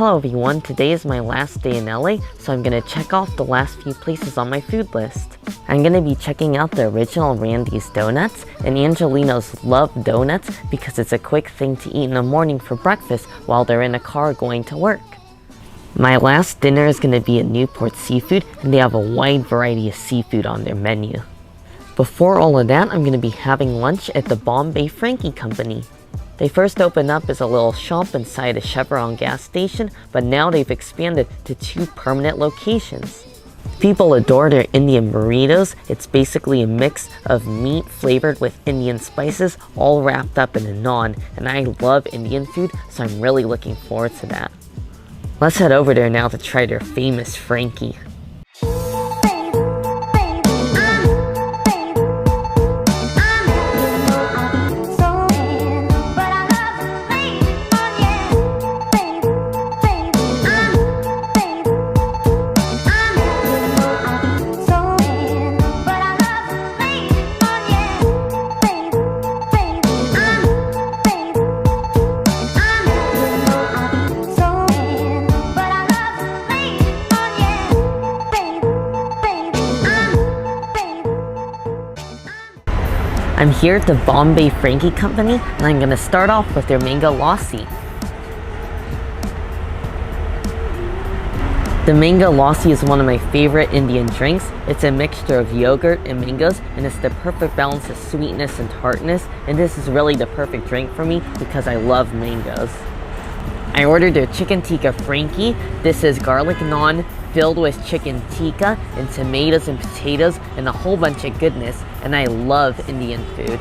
Hello everyone, today is my last day in LA, so I'm gonna check off the last few places on my food list. I'm gonna be checking out the original Randy's Donuts, and Angelinos love donuts because it's a quick thing to eat in the morning for breakfast while they're in a car going to work. My last dinner is gonna be at Newport Seafood, and they have a wide variety of seafood on their menu. Before all of that, I'm gonna be having lunch at the Bombay Frankie Company. They first opened up as a little shop inside a Chevron gas station, but now they've expanded to 2 permanent locations. People adore their Indian burritos. It's basically a mix of meat flavored with Indian spices, all wrapped up in a naan, and I love Indian food, so I'm really looking forward to that. Let's head over there now to try their famous Frankie. I'm here at the Bombay Frankie Company, and I'm gonna start off with their mango lassi. The mango lassi is one of my favorite Indian drinks. It's a mixture of yogurt and mangoes, and it's the perfect balance of sweetness and tartness, and this is really the perfect drink for me because I love mangoes. I ordered their chicken tikka Frankie. This is garlic naan filled with chicken tikka and tomatoes and potatoes and a whole bunch of goodness, and I love Indian food.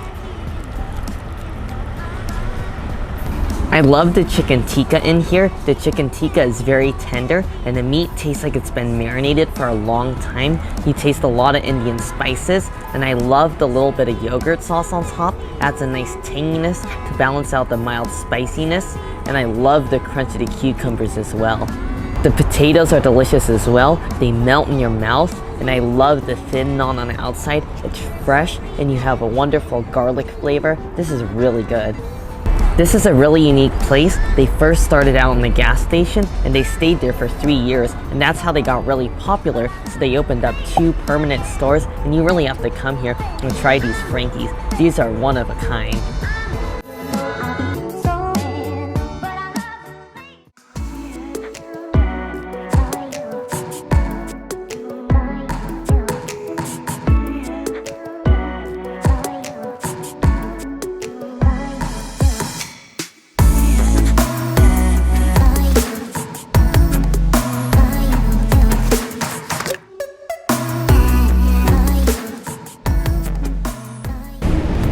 I love the chicken tikka in here. The chicken tikka is very tender and the meat tastes like it's been marinated for a long time. You taste a lot of Indian spices, and I love the little bit of yogurt sauce on top. Adds a nice tanginess to balance out the mild spiciness, and I love the crunch of the cucumbers as well. The potatoes are delicious as well. They melt in your mouth, and I love the thin naan on the outside. It's fresh, and you have a wonderful garlic flavor. This is really good. This is a really unique place. They first started out in the gas station, and they stayed there for 3 years, and that's how they got really popular. So they opened up 2 permanent stores, and you really have to come here and try these Frankies. These are one of a kind.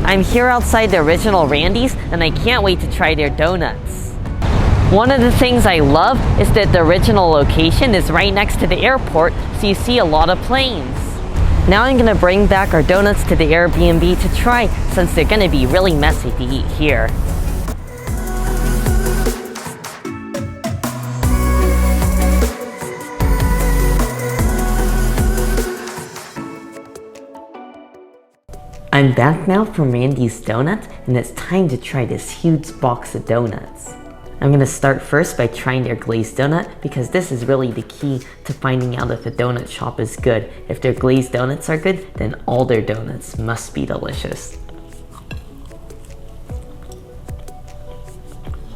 I'm here outside the original Randy's, and I can't wait to try their donuts. One of the things I love is that the original location is right next to the airport, so you see a lot of planes. Now I'm gonna bring back our donuts to the Airbnb to try, since they're gonna be really messy to eat here. I'm back now from Randy's Donuts, and it's time to try this huge box of donuts. I'm gonna start first by trying their glazed donut, because this is really the key to finding out if a donut shop is good. If their glazed donuts are good, then all their donuts must be delicious.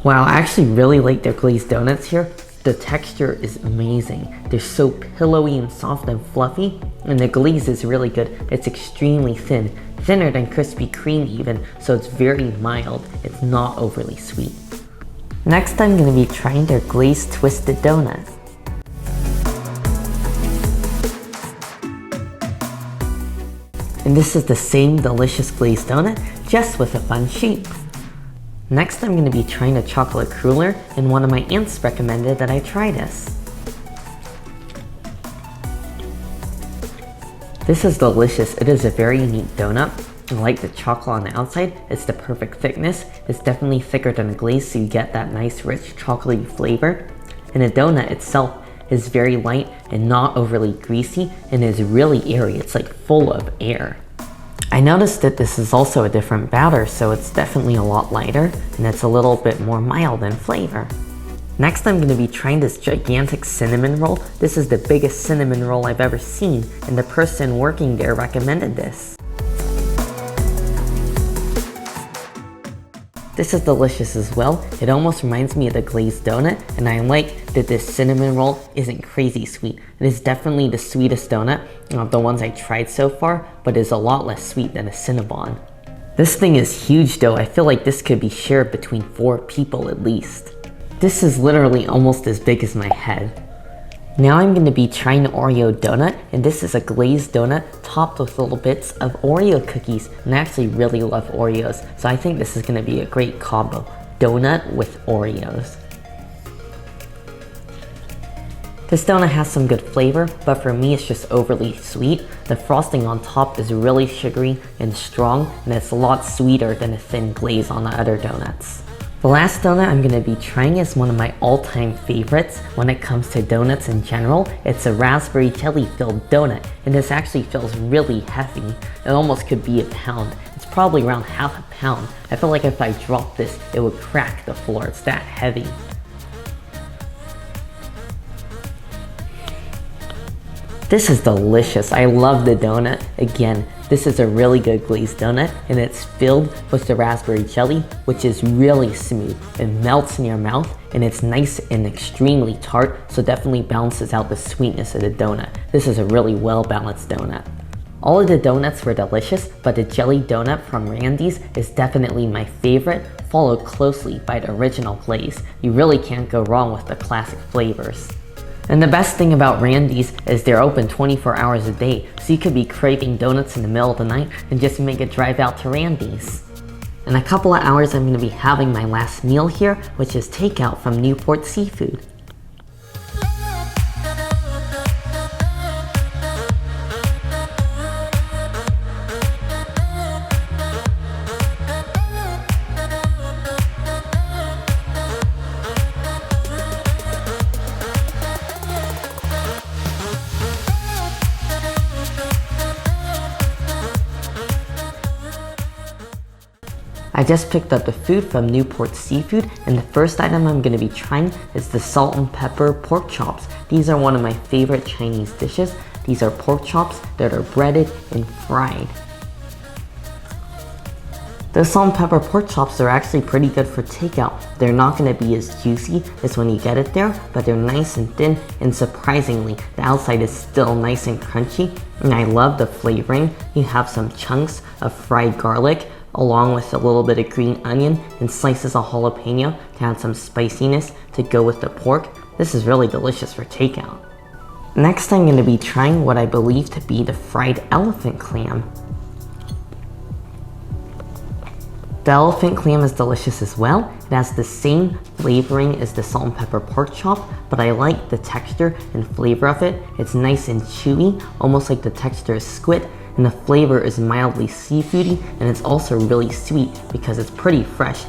Wow, I actually really like their glazed donuts here. The texture is amazing. They're so pillowy and soft and fluffy, and the glaze is really good. It's extremely thin, thinner than Krispy Kreme even, so it's very mild. It's not overly sweet. Next, I'm gonna be trying their glazed twisted donut. And this is the same delicious glazed donut, just with a fun shape. Next, I'm gonna be trying a chocolate cruller, and one of my aunts recommended that I try this. This is delicious. It is a very unique donut. I like the chocolate on the outside. It's the perfect thickness. It's definitely thicker than a glaze, so you get that nice rich chocolatey flavor. And the donut itself is very light and not overly greasy, and is really airy. It's like full of air. I noticed that this is also a different batter, so it's definitely a lot lighter, and it's a little bit more mild in flavor. Next, I'm going to be trying this gigantic cinnamon roll. This is the biggest cinnamon roll I've ever seen, and the person working there recommended this. This is delicious as well. It almost reminds me of the glazed donut, and I like that this cinnamon roll isn't crazy sweet. It is definitely the sweetest donut of the ones I tried so far, but is a lot less sweet than a Cinnabon. This thing is huge though. I feel like this could be shared between 4 people at least. This is literally almost as big as my head. Now I'm going to be trying the Oreo donut, and this is a glazed donut topped with little bits of Oreo cookies, and I actually really love Oreos, so I think this is going to be a great combo, donut with Oreos. This donut has some good flavor, but for me it's just overly sweet. The frosting on top is really sugary and strong, and it's a lot sweeter than a thin glaze on the other donuts. The last donut I'm going to be trying is one of my all-time favorites when it comes to donuts in general. It's a raspberry jelly filled donut, and this actually feels really heavy. It almost could be a pound. It's probably around half a pound. I feel like if I dropped this, it would crack the floor. It's that heavy. This is delicious. I love the donut. Again, this is a really good glazed donut, and it's filled with the raspberry jelly, which is really smooth. It melts in your mouth, and it's nice and extremely tart, so definitely balances out the sweetness of the donut. This is a really well-balanced donut. All of the donuts were delicious, but the jelly donut from Randy's is definitely my favorite, followed closely by the original glaze. You really can't go wrong with the classic flavors. And the best thing about Randy's is they're open 24 hours a day, so you could be craving donuts in the middle of the night and just make a drive out to Randy's. In a couple of hours, I'm going to be having my last meal here, which is takeout from Newport Seafood. I just picked up the food from Newport Seafood, and the first item I'm going to be trying is the salt and pepper pork chops. These are one of my favorite Chinese dishes. These are pork chops that are breaded and fried. The salt and pepper pork chops are actually pretty good for takeout. They're not going to be as juicy as when you get it there, but they're nice and thin, and surprisingly, the outside is still nice and crunchy, and I love the flavoring. You have some chunks of fried garlic, along with a little bit of green onion and slices of jalapeno to add some spiciness to go with the pork. This is really delicious for takeout. Next, I'm going to be trying what I believe to be the fried elephant clam. The elephant clam is delicious as well. It has the same flavoring as the salt and pepper pork chop, but I like the texture and flavor of it. It's nice and chewy, almost like the texture of squid, and the flavor is mildly seafoody, and it's also really sweet because it's pretty fresh.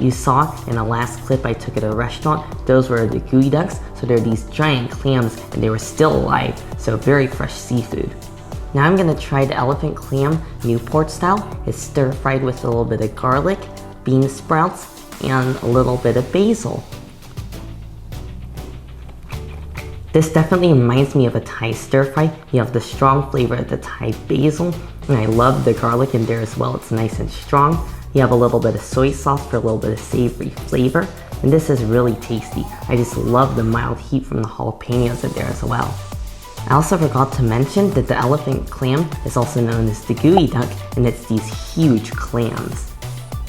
You saw in the last clip I took at a restaurant, those were the gooey ducks, so they're these giant clams and they were still alive, so very fresh seafood. Now I'm gonna try the elephant clam Newport style. It's stir fried with a little bit of garlic, bean sprouts, and a little bit of basil. This definitely reminds me of a Thai stir fry. You have the strong flavor of the Thai basil, and I love the garlic in there as well. It's nice and strong. You have a little bit of soy sauce for a little bit of savory flavor, and this is really tasty. I just love the mild heat from the jalapenos in there as well. I also forgot to mention that the elephant clam is also known as the gooey duck, and it's these huge clams.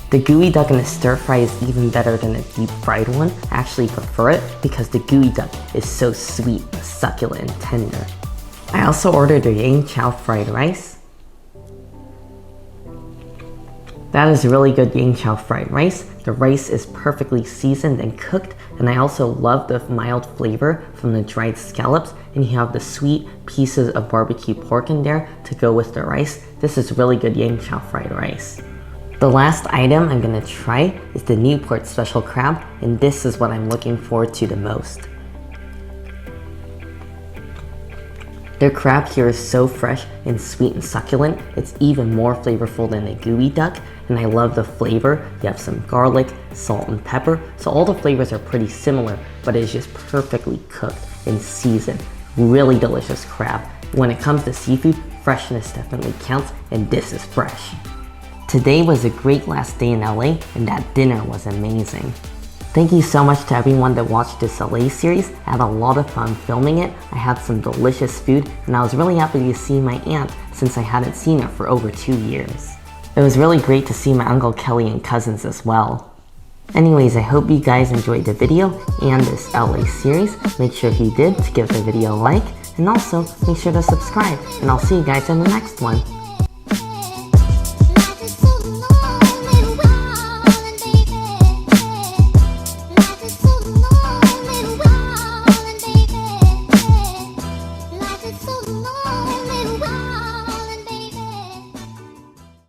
The gooey duck in the stir fry is even better than a deep fried one. I actually prefer it because the gooey duck is so sweet, succulent, and tender. I also ordered the yang chow fried rice. That is really good yang chow fried rice. The rice is perfectly seasoned and cooked, and I also love the mild flavor from the dried scallops, and you have the sweet pieces of barbecue pork in there to go with the rice. This is really good yang chow fried rice. The last item I'm gonna try is the Newport Special Crab, and this is what I'm looking forward to the most. Their crab here is so fresh and sweet and succulent, it's even more flavorful than a gooey duck, and I love the flavor. You have some garlic, salt, and pepper, so all the flavors are pretty similar, but it's just perfectly cooked and seasoned. Really delicious crab. When it comes to seafood, freshness definitely counts, and this is fresh. Today was a great last day in LA, and that dinner was amazing. Thank you so much to everyone that watched this LA series. I had a lot of fun filming it. I had some delicious food, and I was really happy to see my aunt since I hadn't seen her for over 2 years. It was really great to see my Uncle Kelly and cousins as well. Anyways, I hope you guys enjoyed the video and this LA series. Make sure if you did to give the video a like, and also make sure to subscribe, and I'll see you guys in the next one.